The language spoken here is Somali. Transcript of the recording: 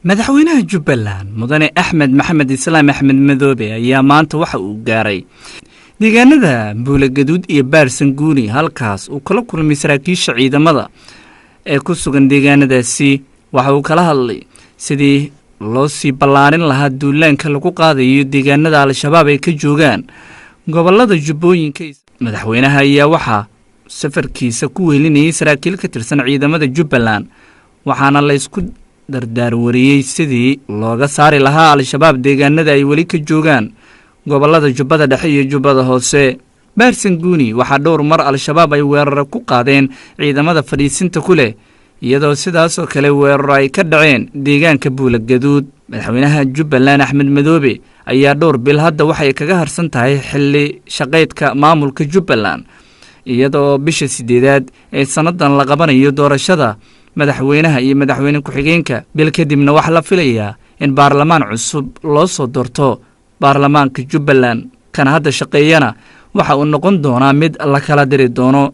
madaxweynaha Jubbaland mudane Axmed Maxamed Islaam Axmed Madoobe ayaa maanta waxa uu gaaray deegaanada Buulagaduud iyo Baarsanguuni halkaas uu kala kulmay saraakiisha ciidamada ee ku sugan deegaanadaasi waxa uu kala hadlay sidii loo sii ballaarin lahaa duulaanka lagu qaadayo deegaanada al-shabaab ay ka joogaan gobolada Jubbooyinka madaxweynaha ayaa waxa safarkiisa ku weelinayay saraakiil ka tirsan ciidamada Jubbaland waxaana la isku dardaar wariyay sidii looga saari lahaa al-shabaab deegaanada ay wali ka joogaan gobolada Jubbada Dhexe iyo Jubbada Hoose Baarsanguuni waxa dhowr mar al-shabaab ay weerar ku qaadeen ciidamada fadhiisinta ku leh iyadoo sidaas oo kale weerar ay ka dhaceen deegaanka Buulagaduud madaxweynaha Jubbaland Axmed Madoobe ayaa dhowr bil hadda waxay kaga harsan tahay xilli shaqeedka maamulka Jubbaland iyadoo bisha 8aad ee sanadan la qabanayo doorashada madaxweynaha iyo madaxweyne ku-xigeenka bil kadibna wax la filayaa in baarlamaan cusub loo soo doorto baarlamaanka Jubbaland kana hadda shaqeeyana waxa uu noqon doonaa mid la kala diri doono